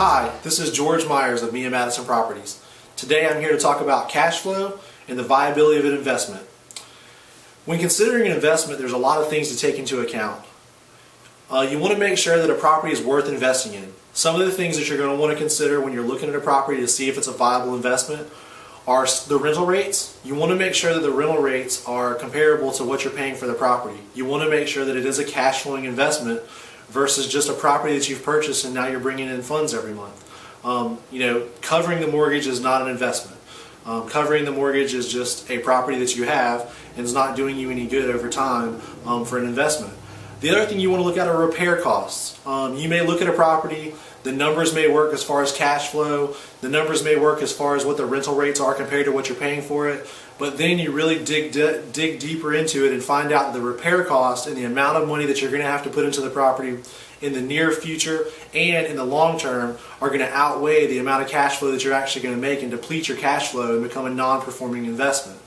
Hi, this is George Myers of Mia Madison Properties. Today I'm here to talk about cash flow and the viability of an investment. When considering an investment, there's a lot of things to take into account. You want to make sure that a property is worth investing in. Some of the things that you're going to want to consider when you're looking at a property to see if it's a viable investment are the rental rates. You want to make sure that the rental rates are comparable to what you're paying for the property. You want to make sure that it is a cash flowing investment versus just a property that you've purchased and now you're bringing in funds every month. Covering the mortgage is not an investment. Covering the mortgage is just a property that you have and is not doing you any good over time for an investment. The other thing you want to look at are repair costs. You may look at a property, the numbers may work as far as cash flow, the numbers may work as far as what the rental rates are compared to what you're paying for it, but then you really dig deeper into it and find out the repair cost and the amount of money that you're going to have to put into the property in the near future and in the long term are going to outweigh the amount of cash flow that you're actually going to make and deplete your cash flow and become a non-performing investment.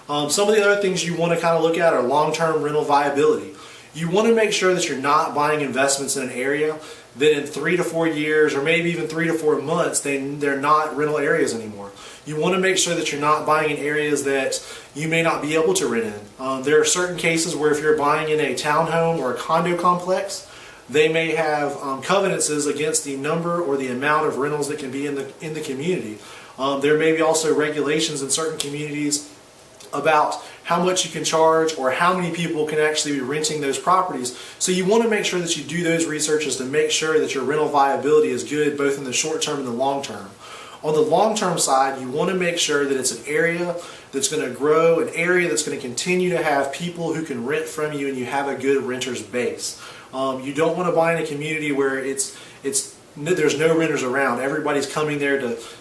Some of the other things you want to kind of look at are long-term rental viability. You want to make sure that you're not buying investments in an area that in 3 to 4 years or maybe even 3 to 4 months they're not rental areas anymore. You want to make sure that you're not buying in areas that you may not be able to rent in. There are certain cases where if you're buying in a townhome or a condo complex, they may have covenants against the number or the amount of rentals that can be in the community. There may be also regulations in certain communities about how much you can charge or how many people can actually be renting those properties. So you want to make sure that you do those researches to make sure that your rental viability is good both in the short term and the long term. On the long term side, you want to make sure that it's an area that's going to grow, an area that's going to continue to have people who can rent from you and you have a good renter's base. You don't want to buy in a community where there's no renters around. Everybody's coming there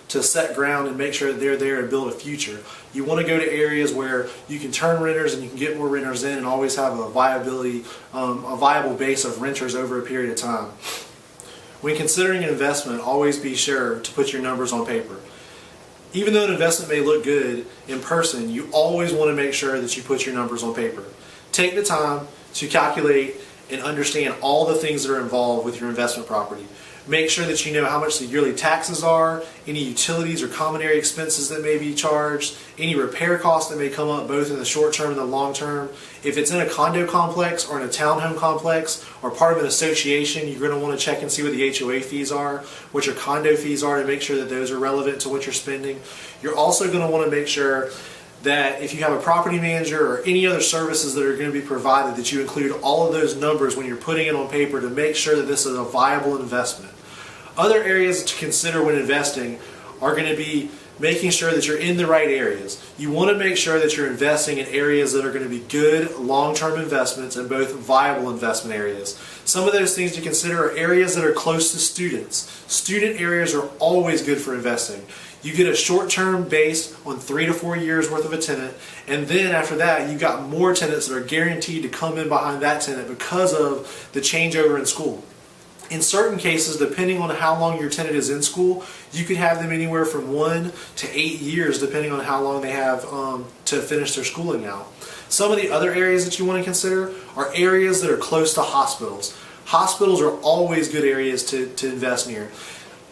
to set ground and make sure that they're there and build a future. You want to go to areas where you can turn renters and you can get more renters in and always have a viable base of renters over a period of time. When considering an investment, always be sure to put your numbers on paper. Even though an investment may look good in person, you always want to make sure that you put your numbers on paper. Take the time to calculate and understand all the things that are involved with your investment property. Make sure that you know how much the yearly taxes are, any utilities or common area expenses that may be charged, any repair costs that may come up both in the short term and the long term. If it's in a condo complex or in a townhome complex or part of an association, you're going to want to check and see what the HOA fees are, what your condo fees are to make sure that those are relevant to what you're spending. You're also going to want to make sure that if you have a property manager or any other services that are going to be provided, that you include all of those numbers when you're putting it on paper to make sure that this is a viable investment. Other areas to consider when investing are going to be making sure that you're in the right areas. You want to make sure that you're investing in areas that are going to be good long-term investments and both viable investment areas. Some of those things to consider are areas that are close to students. Student areas are always good for investing. You get a short-term base on 3 to 4 years worth of a tenant, and then after that you've got more tenants that are guaranteed to come in behind that tenant because of the changeover in school. In certain cases, depending on how long your tenant is in school, you could have them anywhere from 1 to 8 years depending on how long they have to finish their schooling out. Some of the other areas that you want to consider are areas that are close to hospitals. Hospitals are always good areas to invest near.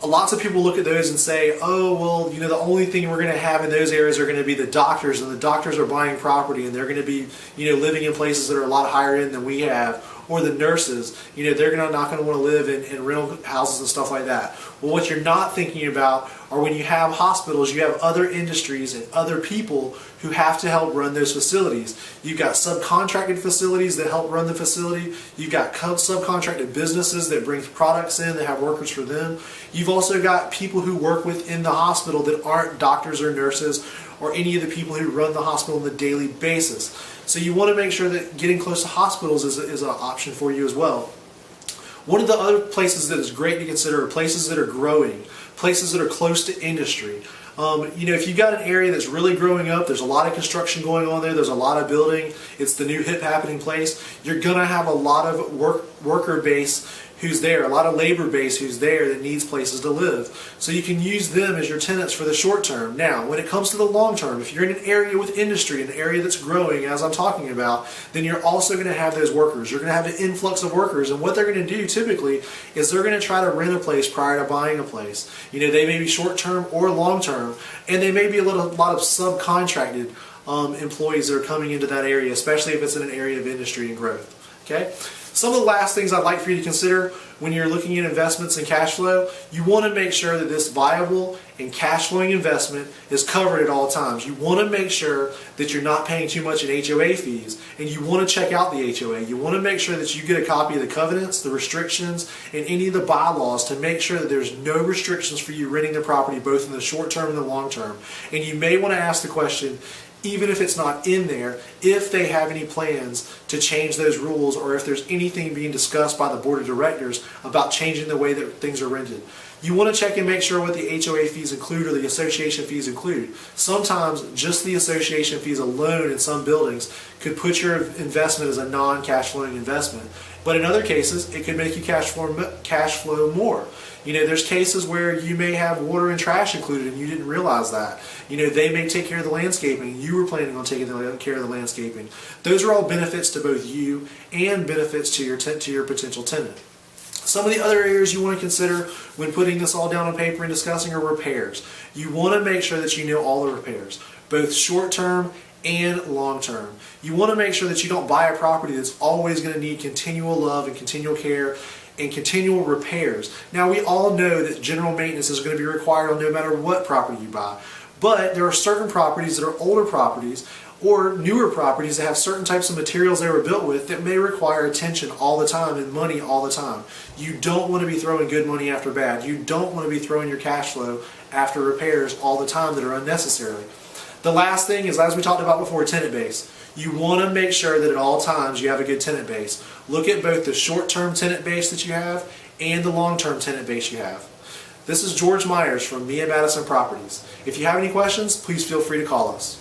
Lots of people look at those and say, oh, well, the only thing we're going to have in those areas are going to be the doctors, and the doctors are buying property, and they're going to be, living in places that are a lot higher end than we have. Or the nurses, they're not going to want to live in rental houses and stuff like that. Well, what you're not thinking about are when you have hospitals, you have other industries and other people who have to help run those facilities. You've got subcontracted facilities that help run the facility. You've got subcontracted businesses that bring products in, that have workers for them. You've also got people who work within the hospital that aren't doctors or nurses or any of the people who run the hospital on a daily basis. So you want to make sure that getting close to hospitals is an option for you as well. One of the other places that is great to consider are places that are growing, places that are close to industry. If you've got an area that's really growing up, there's a lot of construction going on there, there's a lot of building, it's the new hip happening place, you're going to have a lot of worker base who's there, a lot of labor base who's there that needs places to live. So you can use them as your tenants for the short term. Now, when it comes to the long term, if you're in an area with industry, an area that's growing, as I'm talking about, then you're also going to have those workers. You're going to have an influx of workers, and what they're going to do typically is they're going to try to rent a place prior to buying a place. They may be short term or long term, and they may be a lot of subcontracted employees that are coming into that area, especially if it's in an area of industry and growth. Okay? Some of the last things I'd like for you to consider when you're looking at investments and cash flow, you want to make sure that this viable and cash flowing investment is covered at all times. You want to make sure that you're not paying too much in HOA fees, and you want to check out the HOA. You want to make sure that you get a copy of the covenants, the restrictions, and any of the bylaws to make sure that there's no restrictions for you renting the property both in the short term and the long term. And you may want to ask the question, even if it's not in there, if they have any plans to change those rules, or if there's anything being discussed by the board of directors about changing the way that things are rented. You want to check and make sure what the HOA fees include or the association fees include. Sometimes just the association fees alone in some buildings could put your investment as a non-cash flowing investment. But in other cases, it could make you cash flow more. There's cases where you may have water and trash included and you didn't realize that. They may take care of the landscaping. You were planning on taking care of the landscaping. Those are all benefits to both you and benefits to your potential tenant. Some of the other areas you want to consider when putting this all down on paper and discussing are repairs. You want to make sure that you know all the repairs, both short-term and long-term. You want to make sure that you don't buy a property that's always going to need continual love and continual care and continual repairs. Now, we all know that general maintenance is going to be required on no matter what property you buy, but there are certain properties that are older properties or newer properties that have certain types of materials they were built with that may require attention all the time and money all the time. You don't want to be throwing good money after bad. You don't want to be throwing your cash flow after repairs all the time that are unnecessary. The last thing is, as we talked about before, tenant base. You want to make sure that at all times you have a good tenant base. Look at both the short-term tenant base that you have and the long-term tenant base you have. This is George Myers from Mia Madison Properties. If you have any questions, please feel free to call us.